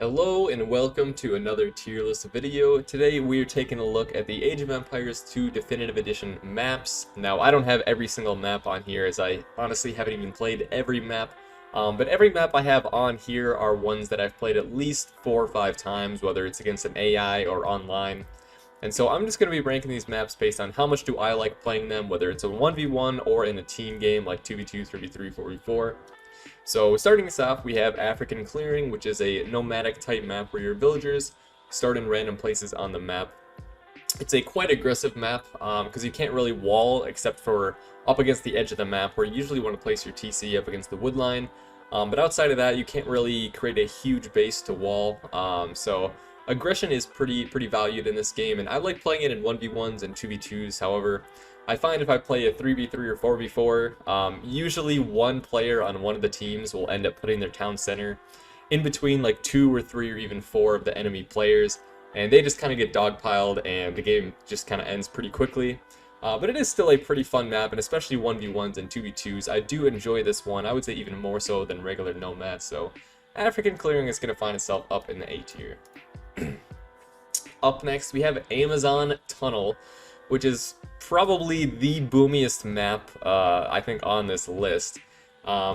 Hello and welcome to another tier list video. Today we are taking a look at the Age of Empires 2 Definitive Edition maps. Now I don't have every single map on here as I honestly haven't even played every map. But every map I have on here are ones that I've played at least 4 or 5 times, whether it's against an AI or online. And so I'm just going to be ranking these maps based on how much do I like playing them, whether it's a 1v1 or in a team game like 2v2, 3v3, 4v4. So starting us off, we have African Clearing, which is a nomadic type map where your villagers start in random places on the map. It's a quite aggressive map because you can't really wall except for up against the edge of the map where you usually want to place your TC up against the wood line. But outside of that, you can't really create a huge base to wall. So aggression is pretty valued in this game, and I like playing it in 1v1s and 2v2s. However, I find if I play a 3v3 or 4v4, usually one player on one of the teams will end up putting their town center in between like 2 or 3 or even 4 of the enemy players, and they just kind of get dogpiled and the game just kind of ends pretty quickly. But it is still a pretty fun map, and especially 1v1s and 2v2s. I do enjoy this one, I would say even more so than regular Nomad, so African Clearing is going to find itself up in the A tier. Up next, we have Amazon Tunnel, which is probably the boomiest map, I think, on this list.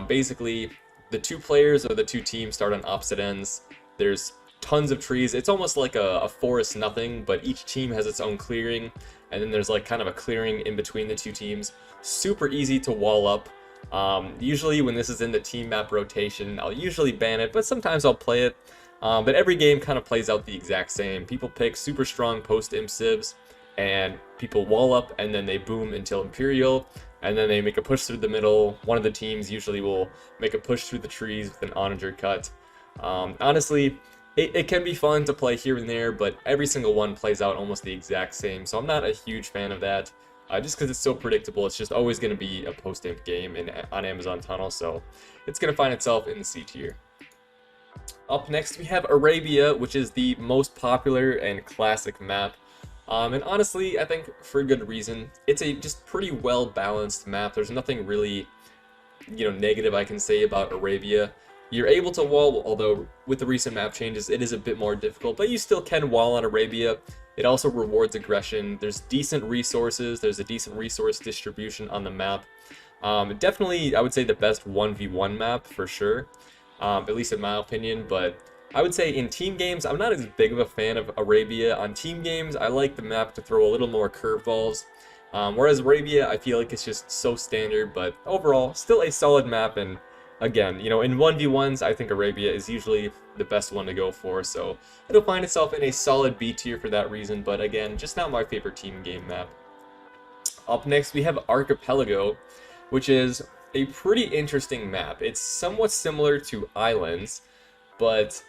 Basically, the 2 players or the 2 teams start on opposite ends. There's tons of trees. It's almost like a forest nothing, but each team has its own clearing, and then there's like kind of a clearing in between the 2 teams. Super easy to wall up. Usually when this is in the team map rotation, I'll usually ban it, but sometimes I'll play it. But every game kind of plays out the exact same. People pick super strong post-imp civs, and people wall up, and then they boom until Imperial, and then they make a push through the middle. One of the teams usually will make a push through the trees with an onager cut. Honestly, it can be fun to play here and there, but every single one plays out almost the exact same, so I'm not a huge fan of that. Just because it's so predictable, it's just always going to be a post-imp game on Amazon Tunnel, so it's going to find itself in the C tier. Up next, we have Arabia, which is the most popular and classic map. And honestly, I think for a good reason. It's a just pretty well-balanced map. There's nothing really, negative I can say about Arabia. You're able to wall, although with the recent map changes, it is a bit more difficult, but you still can wall on Arabia. It also rewards aggression. There's decent resources. There's a decent resource distribution on the map. Definitely, I would say the best 1v1 map for sure, at least in my opinion, but I would say in team games, I'm not as big of a fan of Arabia. On team games, I like the map to throw a little more curveballs, whereas Arabia, I feel like it's just so standard, but overall, still a solid map, and again, in 1v1s, I think Arabia is usually the best one to go for, so it'll find itself in a solid B tier for that reason, but again, just not my favorite team game map. Up next, we have Archipelago, which is a pretty interesting map. It's somewhat similar to Islands, but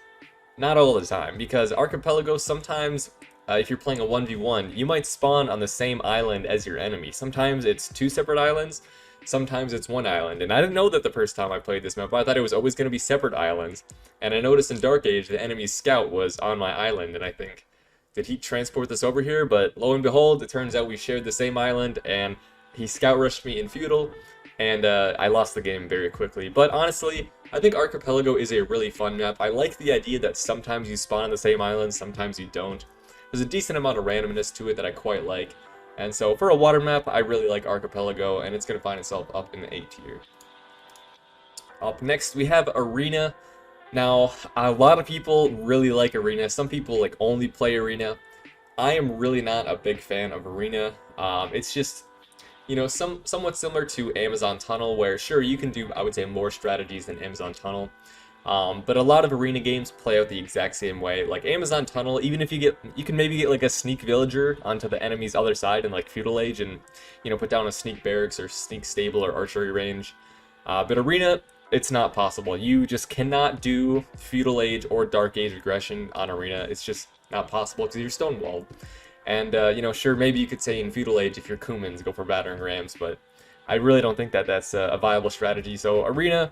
not all the time, because Archipelago sometimes, if you're playing a 1v1, you might spawn on the same island as your enemy. Sometimes it's 2 separate islands, sometimes it's 1 island, and I didn't know that the first time I played this map. I thought it was always going to be separate islands, and I noticed in Dark Age the enemy's scout was on my island, and I think, did he transport this over here? But lo and behold, it turns out we shared the same island, and he scout rushed me in Feudal, and I lost the game very quickly. But honestly, I think Archipelago is a really fun map. I like the idea that sometimes you spawn on the same island, sometimes you don't. There's a decent amount of randomness to it that I quite like. And so for a water map, I really like Archipelago, and it's going to find itself up in the A tier. Up next, we have Arena. Now, a lot of people really like Arena. Some people like only play Arena. I am really not a big fan of Arena. It's just, somewhat similar to Amazon Tunnel, where sure, you can do, I would say, more strategies than Amazon Tunnel. But a lot of Arena games play out the exact same way. Like Amazon Tunnel, even if you can maybe get like a sneak villager onto the enemy's other side in like Feudal Age and, put down a sneak barracks or sneak stable or archery range. But Arena, it's not possible. You just cannot do Feudal Age or Dark Age aggression on Arena. It's just not possible because you're stonewalled. And, sure, maybe you could say in Feudal Age, if you're Cumans, go for battering rams, but I really don't think that that's a viable strategy. So Arena,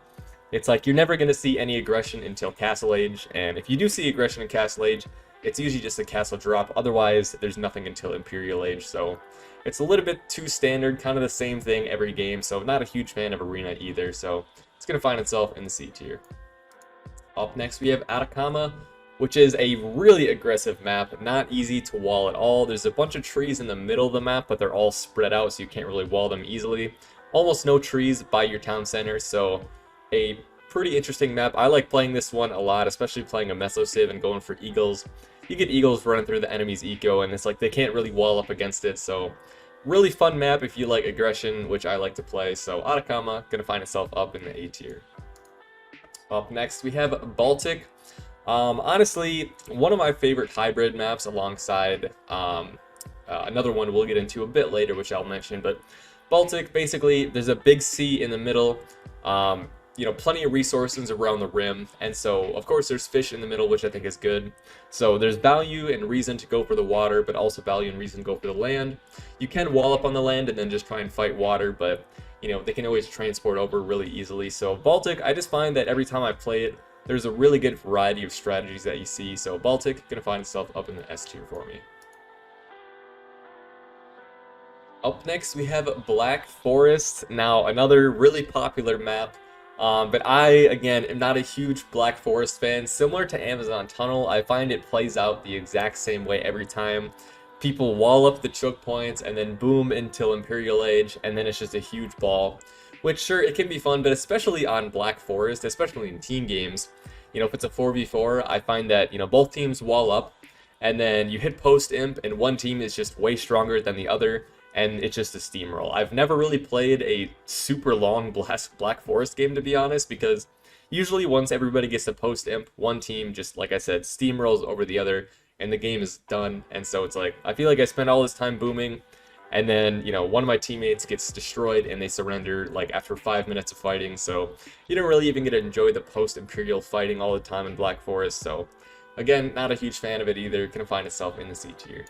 it's like you're never going to see any aggression until Castle Age, and if you do see aggression in Castle Age, it's usually just a castle drop. Otherwise, there's nothing until Imperial Age, so it's a little bit too standard, kind of the same thing every game, so not a huge fan of Arena either, so it's going to find itself in the C tier. Up next, we have Atacama, which is a really aggressive map, not easy to wall at all. There's a bunch of trees in the middle of the map, but they're all spread out, so you can't really wall them easily. Almost no trees by your town center, so a pretty interesting map. I like playing this one a lot, especially playing a meso civ and going for eagles. You get eagles running through the enemy's eco, and it's like they can't really wall up against it, so really fun map if you like aggression, which I like to play. So Atacama gonna find itself up in the A tier. Up next we have Baltic. Honestly, one of my favorite hybrid maps alongside another one we'll get into a bit later, which I'll mention. But Baltic, basically, there's a big sea in the middle. You know, plenty of resources around the rim, and so of course there's fish in the middle, which I think is good. So there's value and reason to go for the water, but also value and reason to go for the land. You can wall up on the land and then just try and fight water, but you know, they can always transport over really easily. So Baltic, I just find that every time I play it, there's a really good variety of strategies that you see. So Baltic gonna find itself up in the S tier for me. Up next we have Black Forest. Now another really popular map. But I, again, am not a huge Black Forest fan. Similar to Amazon Tunnel, I find it plays out the exact same way every time. People wall up the choke points and then boom until Imperial Age, and then it's just a huge ball. Which, sure, it can be fun, but especially on Black Forest, especially in team games, you know, if it's a 4v4, I find that, you know, both teams wall up, and then you hit post imp, and one team is just way stronger than the other, and it's just a steamroll. I've never really played a super long Black Forest game, to be honest, because usually once everybody gets to post imp, one team just, like I said, steamrolls over the other, and the game is done. And so it's like, I feel like I spent all this time booming, and then, you know, one of my teammates gets destroyed and they surrender like after 5 minutes of fighting. So you don't really even get to enjoy the post-imperial fighting all the time in Black Forest. So again, not a huge fan of it either. Gonna find itself in the C tier.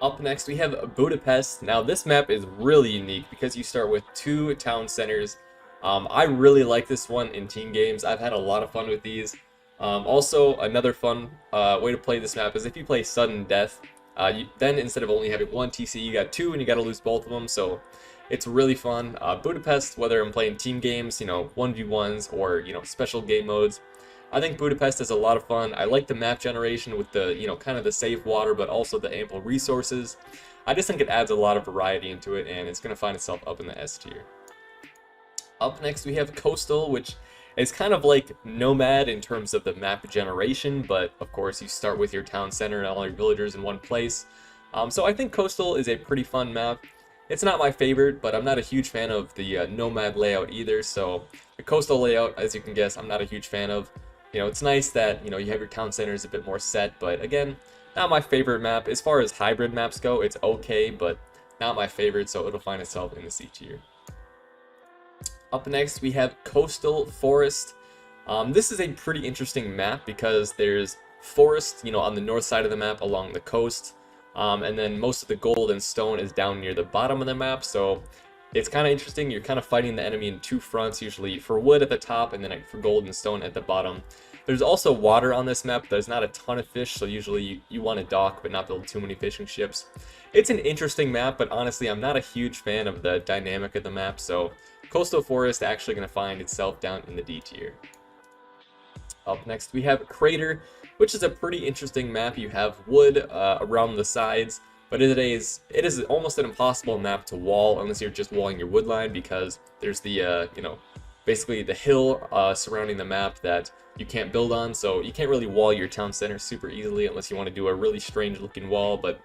Up next, we have Budapest. Now, this map is really unique because you start with 2 town centers. I really like this one in team games. I've had a lot of fun with these. Also, another fun way to play this map is if you play Sudden Death, then instead of only having 1 TC, you got 2 and you got to lose both of them. So it's really fun. Budapest, whether I'm playing team games, you know, 1v1s or, you know, special game modes, I think Budapest is a lot of fun. I like the map generation with the, you know, kind of the safe water, but also the ample resources. I just think it adds a lot of variety into it, and it's going to find itself up in the S tier. Up next, we have Coastal, which is kind of like Nomad in terms of the map generation, but of course you start with your town center and all your villagers in one place. So I think Coastal is a pretty fun map. It's not my favorite, but I'm not a huge fan of the Nomad layout either, so the Coastal layout, as you can guess, I'm not a huge fan of. You know, it's nice that, you know, you have your town centers a bit more set, but again, not my favorite map. As far as hybrid maps go, it's okay, but not my favorite, so it'll find itself in the C tier. Up next, we have Coastal Forest. This is a pretty interesting map because there's forest, you know, on the north side of the map along the coast, and then most of the gold and stone is down near the bottom of the map, so it's kind of interesting. You're kind of fighting the enemy in 2 fronts, usually for wood at the top and then for gold and stone at the bottom. There's also water on this map. There's not a ton of fish, so usually you want to dock but not build too many fishing ships. It's an interesting map, but honestly, I'm not a huge fan of the dynamic of the map, so Coastal Forest actually going to find itself down in the D tier. Up next, we have Crater, which is a pretty interesting map. You have wood around the sides, but it is almost an impossible map to wall unless you're just walling your wood line, because there's the, you know, basically the hill surrounding the map that you can't build on, so you can't really wall your town center super easily unless you want to do a really strange looking wall. But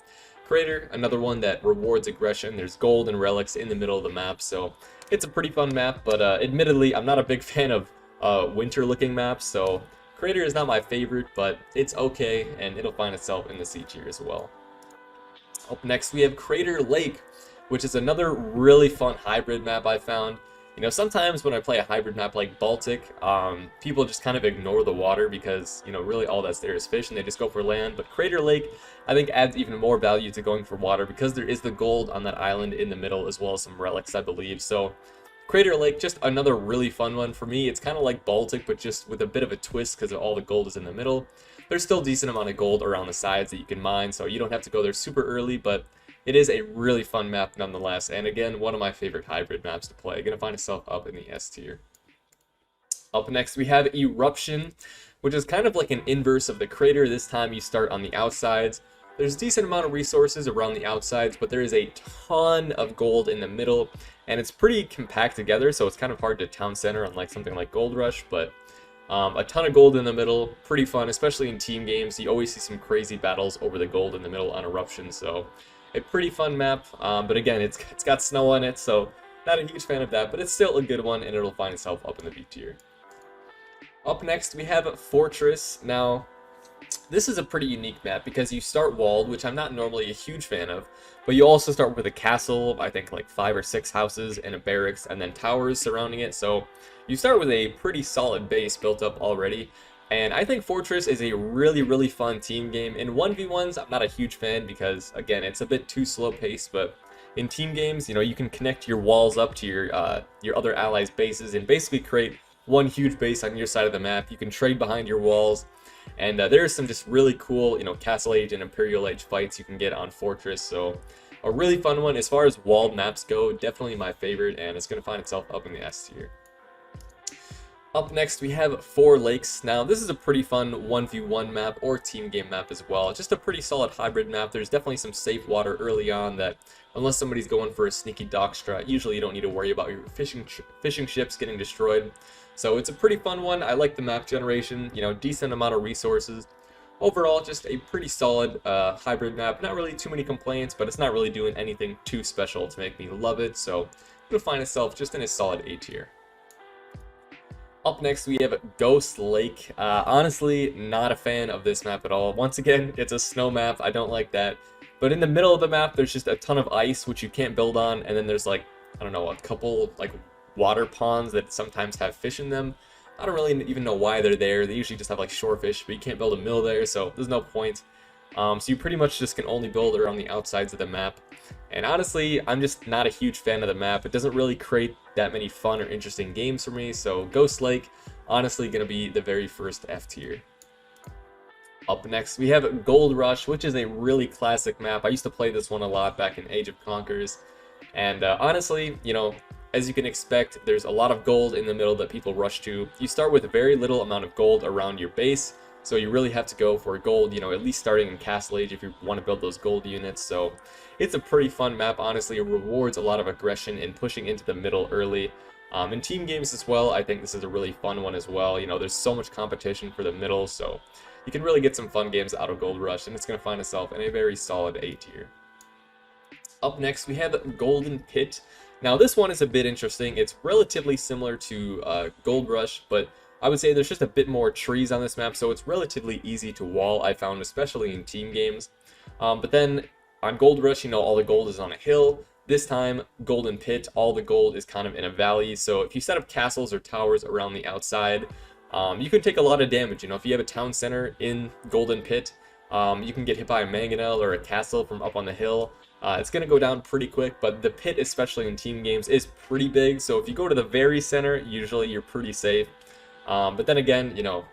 Crater, another one that rewards aggression. There's gold and relics in the middle of the map, so it's a pretty fun map, but admittedly, I'm not a big fan of winter looking maps, so Crater is not my favorite, but it's okay, and it'll find itself in the C tier as well. Up next, we have Crater Lake, which is another really fun hybrid map I found. You know, sometimes when I play a hybrid map like Baltic, people just kind of ignore the water because, you know, really all that's there is fish and they just go for land. But Crater Lake, I think, adds even more value to going for water because there is the gold on that island in the middle as well as some relics, I believe. So Crater Lake, just another really fun one for me. It's kind of like Baltic, but just with a bit of a twist because all the gold is in the middle. There's still a decent amount of gold around the sides that you can mine, so you don't have to go there super early, but it is a really fun map nonetheless, and again, one of my favorite hybrid maps to play. Gonna find itself up in the S tier. Up next, we have Eruption. which is kind of like an inverse of the crater. This time you start on the outsides. There's a decent amount of resources around the outsides, but there is a ton of gold in the middle, and it's pretty compact together, so it's kind of hard to town center unlike something like Gold Rush, but a ton of gold in the middle, pretty fun, especially in team games. You always see some crazy battles over the gold in the middle on Eruption, so a pretty fun map, but again, it's got snow on it, so not a huge fan of that, but it's still a good one, and it'll find itself up in the B tier. Up next, we have Fortress. Now, this is a pretty unique map because you start walled, which I'm not normally a huge fan of, but you also start with a castle, I think like 5 or 6 houses and a barracks, and then towers surrounding it, so you start with a pretty solid base built up already. And I think Fortress is a really fun team game. In 1v1s, I'm not a huge fan because, again, it's a bit too slow paced, but in team games, you know, you can connect your walls up to your other allies' bases and basically create one huge base on your side of the map. You can trade behind your walls, and there's some just really cool, you know, Castle Age and Imperial Age fights you can get on Fortress, so a really fun one. As far as walled maps go, definitely my favorite, and it's going to find itself up in the S tier. Up next, we have Four Lakes. Now, this is a pretty fun 1v1 map or team game map as well. Just a pretty solid hybrid map. There's definitely some safe water early on that, unless somebody's going for a sneaky dock strat, usually you don't need to worry about your fishing ships getting destroyed. So it's a pretty fun one. I like the map generation, you know, decent amount of resources. Overall, just a pretty solid hybrid map. Not really too many complaints, but it's not really doing anything too special to make me love it. So it'll find itself just in a solid A tier. Up next, we have Ghost Lake. Honestly, not a fan of this map at all. Once again, it's a snow map. I don't like that. But in the middle of the map, there's just a ton of ice, which you can't build on. And then there's like, I don't know, a couple like water ponds that sometimes have fish in them. I don't really even know why they're there. They usually just have like shorefish, but you can't build a mill there, so there's no point. So you pretty much just can only build around the outsides of the map. And honestly, I'm just not a huge fan of the map. It doesn't really create that many fun or interesting games for me, so Ghost Lake, honestly gonna be the very first F tier. Up next, we have Gold Rush, which is a really classic map. I used to play this one a lot back in Age of Conquerors. And honestly, you know, as you can expect, there's a lot of gold in the middle that people rush to. You start with a very little amount of gold around your base, so you really have to go for gold, you know, at least starting in Castle Age if you want to build those gold units. So it's a pretty fun map, honestly. It rewards a lot of aggression in pushing into the middle early. In team games as well, I think this is a really fun one as well. You know, there's so much competition for the middle, so you can really get some fun games out of Gold Rush, and it's going to find itself in a very solid A tier. Up next, we have Golden Pit. Now, this one is a bit interesting. It's relatively similar to Gold Rush, but I would say there's just a bit more trees on this map, so it's relatively easy to wall, I found, especially in team games. But then on Gold Rush, you know, all the gold is on a hill. This time, Golden Pit, all the gold is kind of in a valley, so if you set up castles or towers around the outside, you can take a lot of damage. You know, if you have a town center in Golden Pit, you can get hit by a mangonel or a castle from up on the hill. It's going to go down pretty quick, but the pit, especially in team games, is pretty big, so if you go to the very center, usually you're pretty safe. But then again, you know,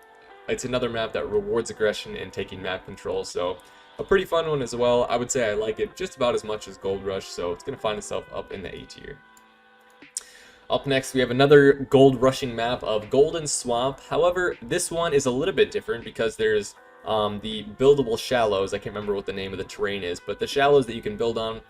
it's another map that rewards aggression and taking map control, so a pretty fun one as well. I would say I like it just about as much as Gold Rush, so it's going to find itself up in the A tier. Up next, we have another gold rushing map of Golden Swamp. However, this one is a little bit different because there's the buildable shallows. I can't remember what the name of the terrain is, but the shallows that you can build on.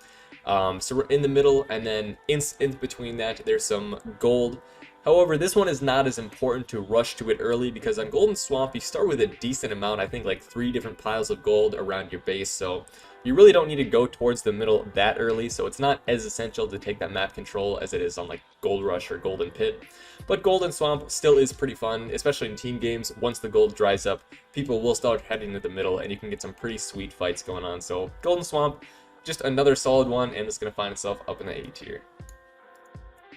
So we're in the middle, and then in between that, there's some gold. However, this one is not as important to rush to it early because on Golden Swamp, you start with a decent amount, I think like 3 different piles of gold around your base, so you really don't need to go towards the middle that early, so it's not as essential to take that map control as it is on like Gold Rush or Golden Pit. But Golden Swamp still is pretty fun, especially in team games. Once the gold dries up, people will start heading to the middle, and you can get some pretty sweet fights going on. So Golden Swamp, just another solid one, and it's going to find itself up in the A tier.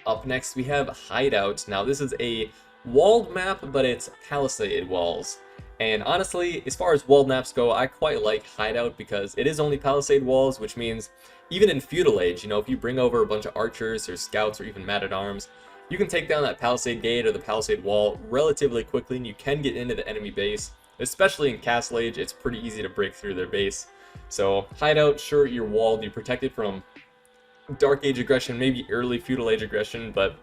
Up next, we have Hideout. Now, this is a walled map, but it's palisade walls. And honestly, as far as walled maps go, I quite like Hideout because it is only palisade walls, which means even in feudal age, you know, if you bring over a bunch of archers or scouts or even men-at-arms, you can take down that palisade gate or the palisade wall relatively quickly, and you can get into the enemy base. Especially in Castle Age, it's pretty easy to break through their base. So Hideout, sure, you're walled, you're protected from Dark Age aggression, maybe early feudal age aggression, but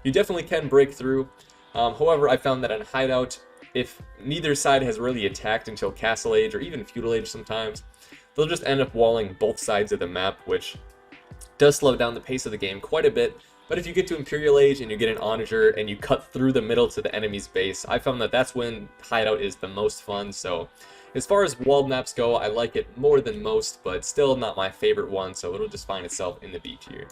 you definitely can break through. However, I found that on Hideout, if neither side has really attacked until Castle Age or even Feudal Age sometimes, they'll just end up walling both sides of the map, which does slow down the pace of the game quite a bit. But if you get to Imperial Age and you get an onager and you cut through the middle to the enemy's base, I found that that's when Hideout is the most fun. So as far as walled maps go, I like it more than most, but still not my favorite one, so it'll just find itself in the B tier.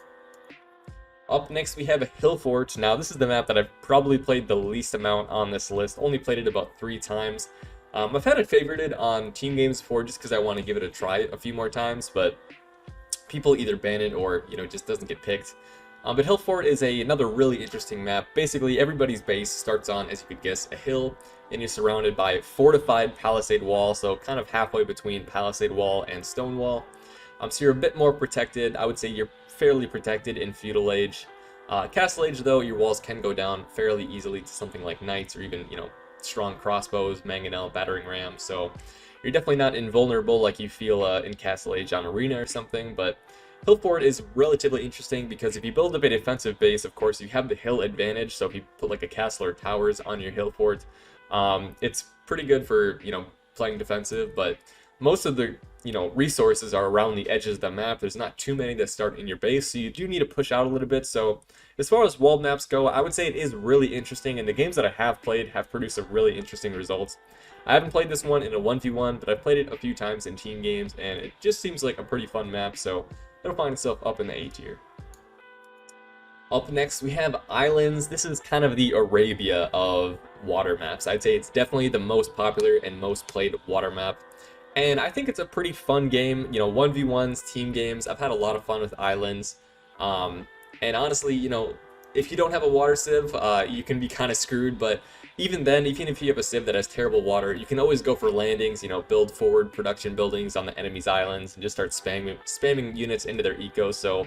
Up next we have a Hill Fort. Now this is the map that I've probably played the least amount on this list, only played it about 3 times. I've had it favorited on team games before just because I want to give it a try a few more times, but people either ban it or, just doesn't get picked. But Hill Fort is another really interesting map. Basically, everybody's base starts on, as you could guess, a hill, and you're surrounded by a fortified palisade wall, so kind of halfway between palisade wall and stone wall. So you're a bit more protected. I would say you're fairly protected in Feudal Age. Castle Age, though, your walls can go down fairly easily to something like knights or even, strong crossbows, mangonel, battering rams. So you're definitely not invulnerable like you feel in Castle Age on Arena or something, but Hill Fort is relatively interesting because if you build up a defensive base, of course, you have the hill advantage. So if you put like a castle or towers on your Hill Fort, it's pretty good for, playing defensive, but most of the, resources are around the edges of the map. There's not too many that start in your base, so you do need to push out a little bit. So as far as walled maps go, I would say it is really interesting, and the games that I have played have produced some really interesting results. I haven't played this one in a 1v1, but I've played it a few times in team games, and it just seems like a pretty fun map, so it'll find itself up in the A tier. Up next, we have Islands. This is kind of the Arabia of water maps. I'd say it's definitely the most popular and most played water map. And I think it's a pretty fun game, 1v1s, team games. I've had a lot of fun with Islands. And honestly, if you don't have a water sieve, you can be kind of screwed, but even then, even if you have a civ that has terrible water, you can always go for landings, build forward production buildings on the enemy's islands and just start spamming units into their eco. So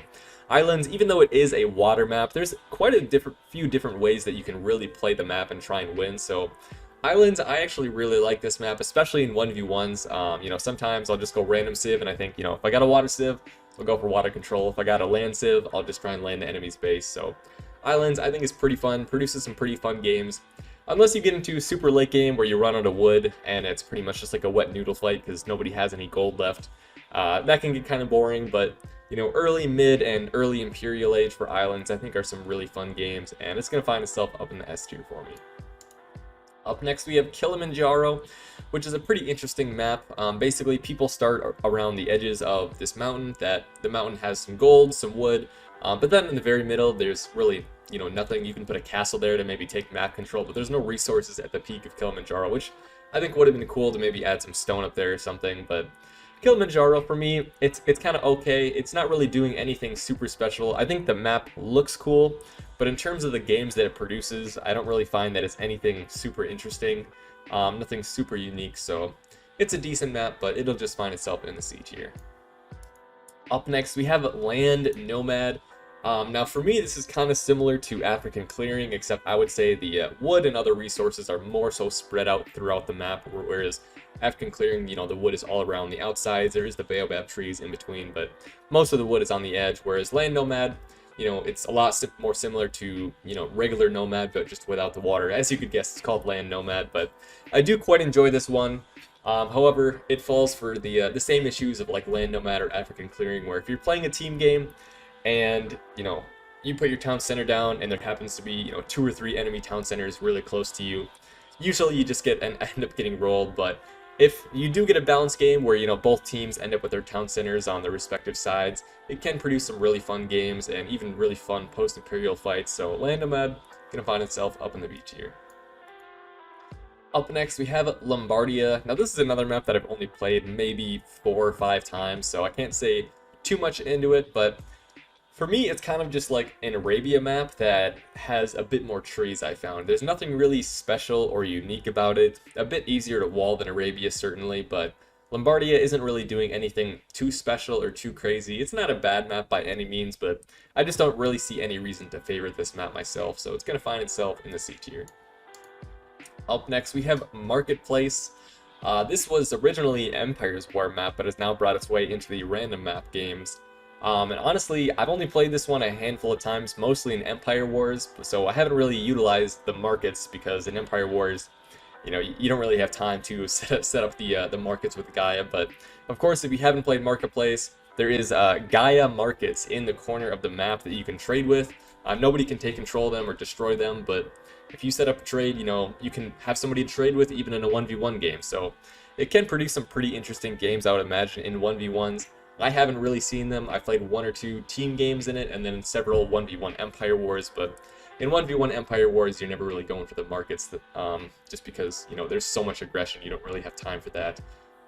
Islands, even though it is a water map, there's quite a few different ways that you can really play the map and try and win. So Islands, I actually really like this map, especially in 1v1s. Sometimes I'll just go random civ, and I think, if I got a water civ, I'll go for water control. If I got a land civ, I'll just try and land the enemy's base. So Islands, I think, is pretty fun, produces some pretty fun games. Unless you get into a super late game where you run out of wood, and it's pretty much just like a wet noodle fight because nobody has any gold left. That can get kind of boring, but, early, mid, and early Imperial Age for Islands, I think, are some really fun games, and it's going to find itself up in the S tier for me. Up next, we have Kilimanjaro, which is a pretty interesting map. Basically, people start around the edges of this mountain. The mountain has some gold, some wood, but then in the very middle, there's really, nothing. You can put a castle there to maybe take map control, but there's no resources at the peak of Kilimanjaro, which I think would have been cool to maybe add some stone up there or something. But Kilimanjaro, for me, it's kind of okay. It's not really doing anything super special. I think the map looks cool, but in terms of the games that it produces, I don't really find that it's anything super interesting, nothing super unique. So it's a decent map, but it'll just find itself in the C tier. Up next, we have Land Nomad. Now for me, this is kind of similar to African Clearing, except I would say the wood and other resources are more so spread out throughout the map, whereas African Clearing, the wood is all around the outsides. There is the baobab trees in between, but most of the wood is on the edge, whereas Land Nomad, it's a lot more similar to, regular Nomad, but just without the water. As you could guess, it's called Land Nomad, but I do quite enjoy this one. However, it falls for the same issues of like Land Nomad or African Clearing, where if you're playing a team game and, you put your town center down and there happens to be, 2 or 3 enemy town centers really close to you, usually you just end up getting rolled. But if you do get a balanced game where, both teams end up with their town centers on their respective sides, it can produce some really fun games and even really fun post-imperial fights. So Land Nomad gonna find itself up in the B tier. Up next, we have Lombardia. Now this is another map that I've only played maybe 4 or 5 times, so I can't say too much into it, but for me, it's kind of just like an Arabia map that has a bit more trees, I found. There's nothing really special or unique about it. A bit easier to wall than Arabia, certainly, but Lombardia isn't really doing anything too special or too crazy. It's not a bad map by any means, but I just don't really see any reason to favorite this map myself, so it's going to find itself in the C tier. Up next, we have Marketplace. This was originally Empire's War map, but has now brought its way into the random map games. And honestly, I've only played this one a handful of times, mostly in Empire Wars, so I haven't really utilized the markets because in Empire Wars, you know, you don't really have time to set up the markets with Gaia. But of course, if you haven't played Marketplace, there is Gaia markets in the corner of the map that you can trade with. Nobody can take control of them or destroy them, but if you set up a trade, you know, you can have somebody to trade with even in a 1v1 game. So it can produce some pretty interesting games, I would imagine, in 1v1s. I haven't really seen them. I've played 1 or 2 team games in it, and then several 1v1 Empire Wars, but in 1v1 Empire Wars, you're never really going for the markets, that, just because, you know, there's so much aggression, you don't really have time for that.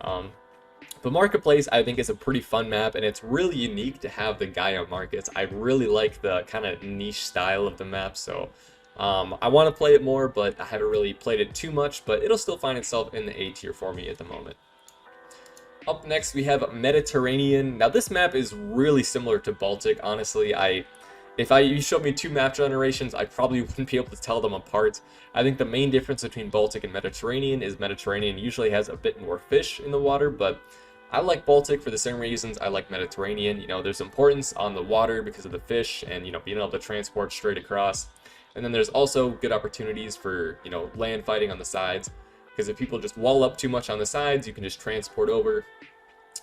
But Marketplace, I think, is a pretty fun map, and it's really unique to have the Gaia markets. I really like the kind of niche style of the map, so I want to play it more, but I haven't really played it too much, but it'll still find itself in the A tier for me at the moment. Up next, we have Mediterranean. Now, this map is really similar to Baltic, honestly. If you showed me 2 map generations, I probably wouldn't be able to tell them apart. I think the main difference between Baltic and Mediterranean is Mediterranean usually has a bit more fish in the water, but I like Baltic for the same reasons I like Mediterranean. You know, there's importance on the water because of the fish and, you know, being able to transport straight across. And then there's also good opportunities for, you know, land fighting on the sides, because if people just wall up too much on the sides, you can just transport over.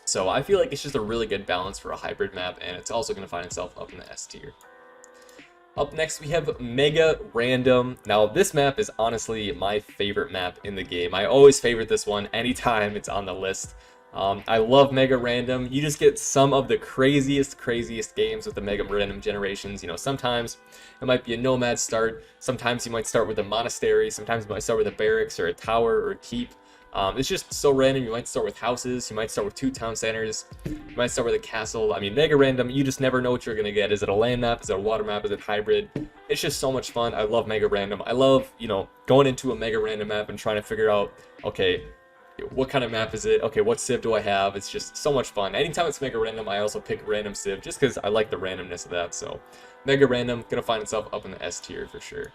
So I feel like it's just a really good balance for a hybrid map, and it's also going to find itself up in the S tier. Up next, we have Mega Random. Now, this map is honestly my favorite map in the game. I always favorite this one anytime it's on the list. I love Mega Random. You just get some of the craziest games with the Mega Random generations. You know, sometimes it might be a Nomad start. Sometimes you might start with a monastery. Sometimes you might start with a barracks or a tower or a keep. It's just so random. You might start with houses. You might start with 2 town centers. You might start with a castle. I mean, Mega Random, you just never know what you're going to get. Is it a land map? Is it a water map? Is it hybrid? It's just so much fun. I love Mega Random. I love, you know, going into a Mega Random map and trying to figure out, okay, what kind of map is it? Okay, what civ do I have? It's just so much fun. Anytime it's Mega Random, I also pick random civ just because I like the randomness of that. So Mega Random gonna find itself up in the S tier for sure.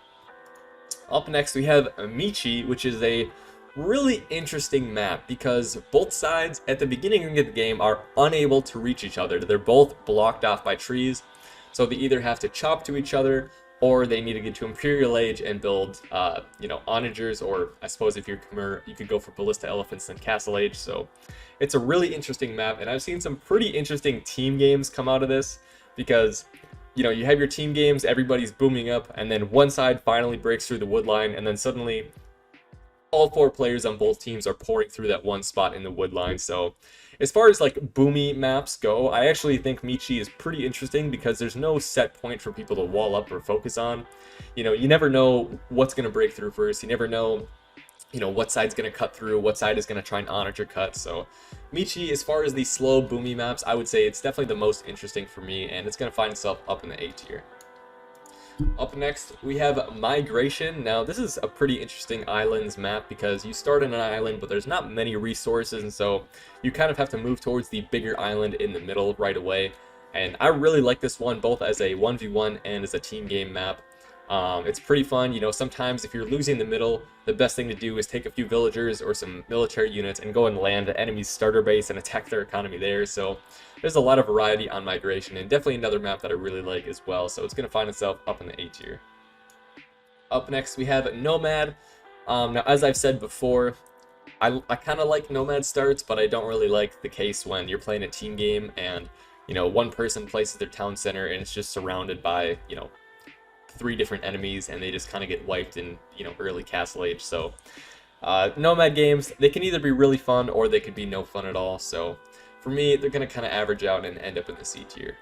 Up next, we have Michi, which is a really interesting map because both sides at the beginning of the game are unable to reach each other. They're both blocked off by trees, so they either have to chop to each other or they need to get to Imperial Age and build, you know, onagers, or I suppose if you're Khmer, you could go for Ballista Elephants and Castle Age. So it's a really interesting map, and I've seen some pretty interesting team games come out of this because, you know, you have your team games, everybody's booming up, and then one side finally breaks through the wood line, and then suddenly all 4 players on both teams are pouring through that one spot in the wood line. So as far as like boomy maps go, I actually think Michi is pretty interesting because there's no set point for people to wall up or focus on. You know, you never know what's going to break through first. You never know, you know, what side's going to cut through, what side is going to try and onager cut. So Michi, as far as these slow boomy maps, I would say it's definitely the most interesting for me, and it's going to find itself up in the A tier. Up next, we have Migration. Now, this is a pretty interesting islands map because you start in an island, but there's not many resources, and so you kind of have to move towards the bigger island in the middle right away. And I really like this one, both as a 1v1 and as a team game map. It's pretty fun. You know, sometimes if you're losing the middle, the best thing to do is take a few villagers or some military units and go and land the enemy's starter base and attack their economy there. So there's a lot of variety on Migration, and definitely another map that I really like as well. So it's going to find itself up in the A tier. Up next, we have Nomad. Now, as I've said before, I kind of like Nomad starts, but I don't really like the case when you're playing a team game and, you know, one person places their town center and it's just surrounded by, you know, 3 different enemies, and they just kind of get wiped in, you know, early Castle Age. So Nomad games, they can either be really fun or they could be no fun at all. So for me, they're going to kind of average out and end up in the C tier.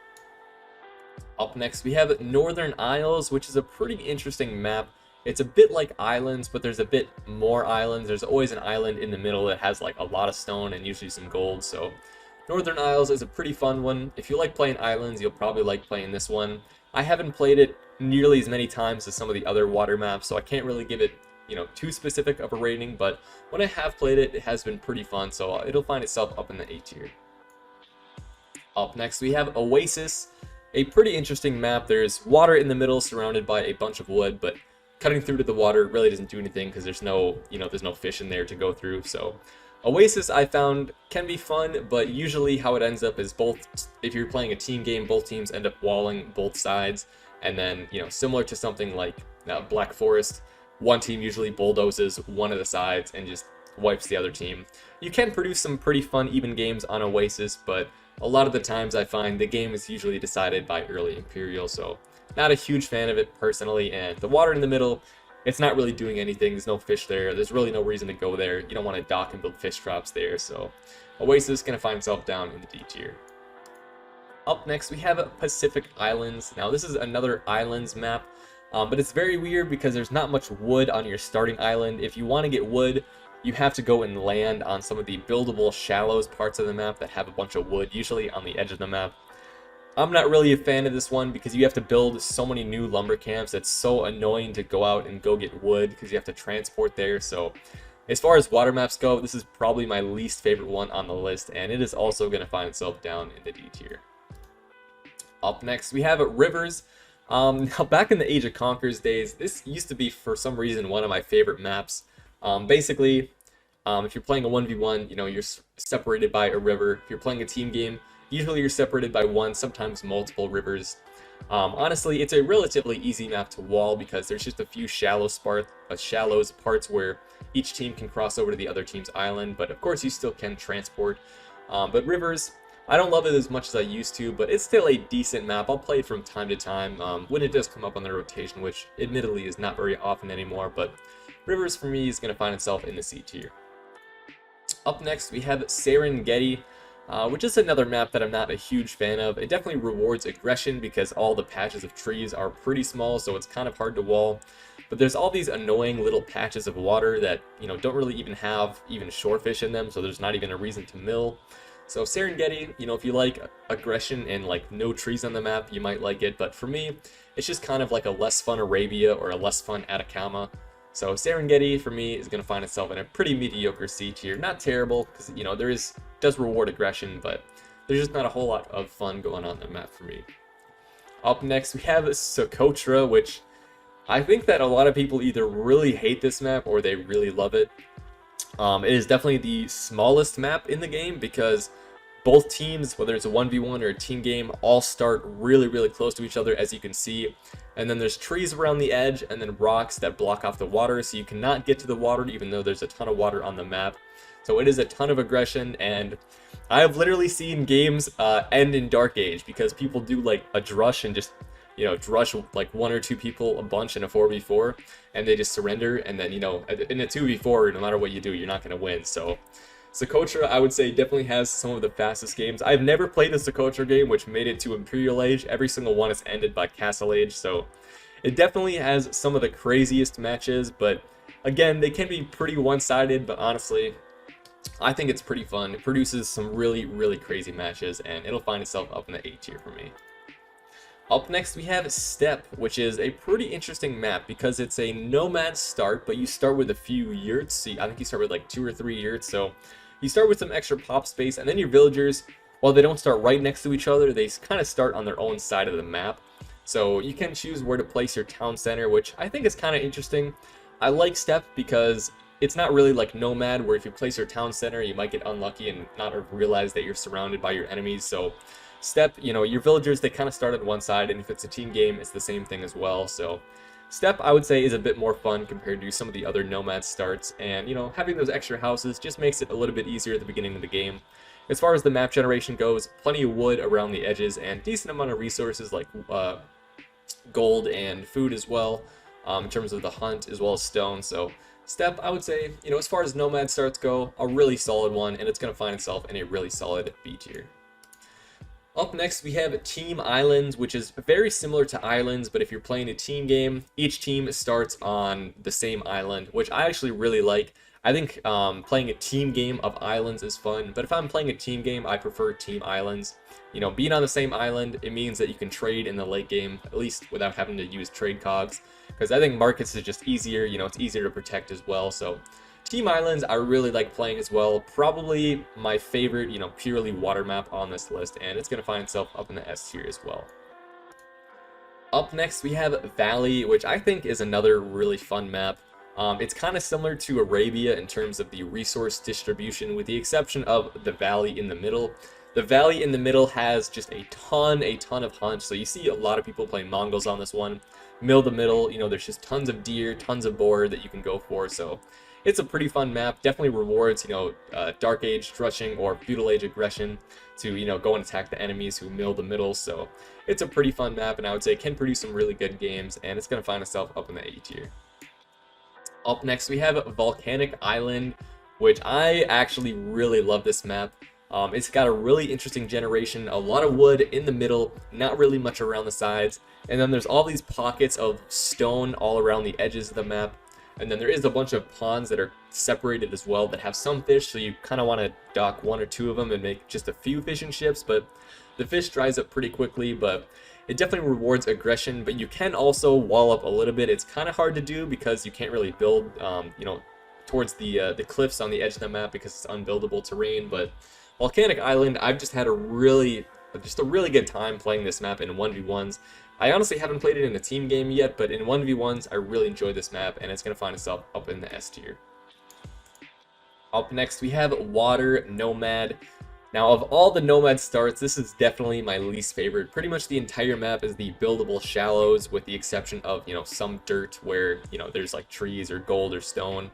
Up next, we have Northern Isles, which is a pretty interesting map. It's a bit like islands, but there's a bit more islands. There's always an island in the middle that has like a lot of stone and usually some gold. So Northern Isles is a pretty fun one. If you like playing islands, you'll probably like playing this one. I haven't played it nearly as many times as some of the other water maps, so I can't really give it, you know, too specific of a rating, but when I have played it, it has been pretty fun, so it'll find itself up in the A tier. Up next, we have Oasis, a pretty interesting map. There's water in the middle surrounded by a bunch of wood, but cutting through to the water really doesn't do anything because there's no, you know, there's no fish in there to go through. So Oasis, I found, can be fun, but usually how it ends up is both, if you're playing a team game, both teams end up walling both sides, and then, you know, similar to something like Black Forest, one team usually bulldozes one of the sides and just wipes the other team. You can produce some pretty fun even games on Oasis, but a lot of the times I find the game is usually decided by early Imperial, so not a huge fan of it personally. And the water in the middle, it's not really doing anything. There's no fish there. There's really no reason to go there. You don't want to dock and build fish traps there, so Oasis is going to find itself down in the D tier. Up next, we have Pacific Islands. Now, this is another islands map, but it's very weird because there's not much wood on your starting island. If you want to get wood, you have to go and land on some of the buildable shallows parts of the map that have a bunch of wood, usually on the edge of the map. I'm not really a fan of this one because you have to build so many new lumber camps. It's so annoying to go out and go get wood because you have to transport there. So as far as water maps go, this is probably my least favorite one on the list, and it is also going to find itself down in the D tier. Up next, we have rivers. Now, back in the Age of Conquerors days, this used to be, for some reason, one of my favorite maps. Basically, if you're playing a 1v1, you know, you're separated by a river. If you're playing a team game, usually you're separated by one, sometimes multiple rivers. Honestly, it's a relatively easy map to wall because there's just a few shallows parts where each team can cross over to the other team's island, but of course you still can transport. But rivers, I don't love it as much as I used to, but it's still a decent map. I'll play it from time to time when it does come up on the rotation, which admittedly is not very often anymore, but rivers for me is going to find itself in the C tier. Up next, we have Serengeti, which is another map that I'm not a huge fan of. It definitely rewards aggression because all the patches of trees are pretty small, so it's kind of hard to wall. But there's all these annoying little patches of water that, you know, don't really even have shorefish in them, so there's not even a reason to mill. So Serengeti, you know, if you like aggression and like no trees on the map, you might like it. But for me, it's just kind of like a less fun Arabia or a less fun Atacama. So Serengeti for me is going to find itself in a pretty mediocre C tier. Not terrible because, you know, does reward aggression, but there's just not a whole lot of fun going on the map for me. Up next, we have Socotra, which I think that a lot of people either really hate this map or they really love it. It is definitely the smallest map in the game because both teams, whether it's a 1v1 or a team game, all start really, really close to each other, as you can see. And then there's trees around the edge and then rocks that block off the water, so you cannot get to the water even though there's a ton of water on the map. So it is a ton of aggression, and I have literally seen games end in Dark Age because people do like a drush and just, you know, drush like one or two people a bunch in a 4v4 and they just surrender, and then, you know, in a 2v4, no matter what you do, you're not going to win. So Socotra, I would say, definitely has some of the fastest games. I've never played a Socotra game which made it to Imperial Age. Every single one is ended by Castle Age, so it definitely has some of the craziest matches, but again, they can be pretty one-sided, but honestly, I think it's pretty fun. It produces some really, really crazy matches, and it'll find itself up in the A tier for me. Up next, we have Steppe, which is a pretty interesting map because it's a nomad start, but you start with a few yurts. So I think you start with like 2 or 3 yurts, so you start with some extra pop space, and then your villagers, while they don't start right next to each other, they kind of start on their own side of the map. So you can choose where to place your town center, which I think is kind of interesting. I like Steppe because it's not really like Nomad, where if you place your town center, you might get unlucky and not realize that you're surrounded by your enemies. So Steppe, you know, your villagers, they kind of start on one side, and if it's a team game, it's the same thing as well. So Steppe, I would say, is a bit more fun compared to some of the other Nomad starts, and, you know, having those extra houses just makes it a little bit easier at the beginning of the game. As far as the map generation goes, plenty of wood around the edges and decent amount of resources like gold and food as well, in terms of the hunt, as well as stone. So Steppe, I would say, you know, as far as Nomad starts go, a really solid one, and it's going to find itself in a really solid B tier. Up next, we have Team Islands, which is very similar to Islands, but if you're playing a team game, each team starts on the same island, which I actually really like. I think playing a team game of Islands is fun, but if I'm playing a team game, I prefer Team Islands. You know, being on the same island, it means that you can trade in the late game, at least without having to use trade cogs, because I think markets is just easier, you know, it's easier to protect as well. So Team Islands, I really like playing as well. Probably my favorite, you know, purely water map on this list, and it's going to find itself up in the S tier as well. Up next, we have Valley, which I think is another really fun map. It's kind of similar to Arabia in terms of the resource distribution, with the exception of the valley in the middle. The valley in the middle has just a ton of hunts. So you see a lot of people playing Mongols on this one. Middle of the middle, you know, there's just tons of deer, tons of boar that you can go for. So it's a pretty fun map. Definitely rewards, you know, Dark Age rushing or Feudal Age aggression to, you know, go and attack the enemies who mill the middle. So it's a pretty fun map, and I would say it can produce some really good games, and it's going to find itself up in the A tier. Up next, we have Volcanic Island, which I actually really love this map. It's got a really interesting generation, a lot of wood in the middle, not really much around the sides, and then there's all these pockets of stone all around the edges of the map, and then there is a bunch of ponds that are separated as well that have some fish, so you kind of want to dock one or two of them and make just a few fishing ships, but the fish dries up pretty quickly. But it definitely rewards aggression, but you can also wall up a little bit. It's kind of hard to do because you can't really build, you know, towards the cliffs on the edge of the map because it's unbuildable terrain. But Volcanic Island, I've just had a really good time playing this map in 1v1s. I honestly haven't played it in a team game yet, but in 1v1s, I really enjoy this map, and it's going to find itself up in the S tier. Up next, we have Water Nomad. Now, of all the Nomad starts, this is definitely my least favorite. Pretty much the entire map is the buildable shallows, with the exception of, you know, some dirt where, you know, there's like trees or gold or stone.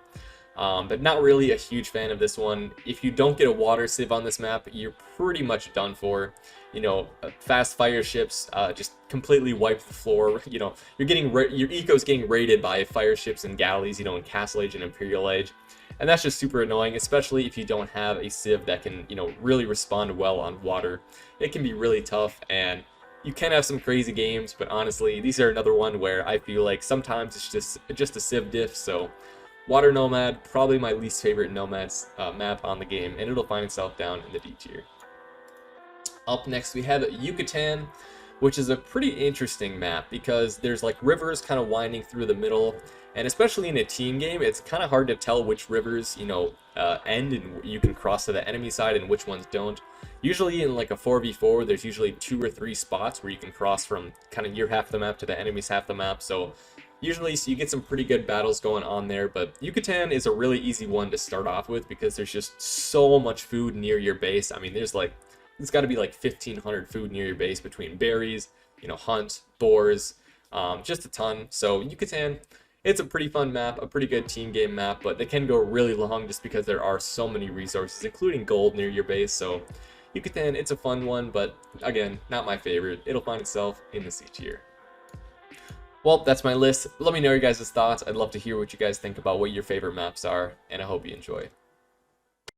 But not really a huge fan of this one. If you don't get a water sieve on this map, you're pretty much done for. You know, fast fire ships just completely wipe the floor. You know, your eco's getting raided by fire ships and galleys, you know, in Castle Age and Imperial Age. And that's just super annoying, especially if you don't have a sieve that can, you know, really respond well on water. It can be really tough, and you can have some crazy games, but honestly, these are another one where I feel like sometimes it's just a sieve diff. So Water Nomad, probably my least favorite Nomads map on the game, and it'll find itself down in the D tier. Up next, we have Yucatan, which is a pretty interesting map because there's like rivers kind of winding through the middle, and especially in a team game, it's kind of hard to tell which rivers, you know, end and you can cross to the enemy side and which ones don't. Usually in like a 4v4, there's usually 2 or 3 spots where you can cross from kind of your half of the map to the enemy's half of the map, so usually you get some pretty good battles going on there. But Yucatan is a really easy one to start off with because there's just so much food near your base. I mean, there's got to be like 1,500 food near your base between berries, you know, hunt, boars, just a ton. So Yucatan, it's a pretty fun map, a pretty good team game map, but they can go really long just because there are so many resources, including gold near your base. So Yucatan, it's a fun one, but again, not my favorite. It'll find itself in the C tier. Well, that's my list. Let me know your guys' thoughts. I'd love to hear what you guys think about what your favorite maps are, and I hope you enjoy.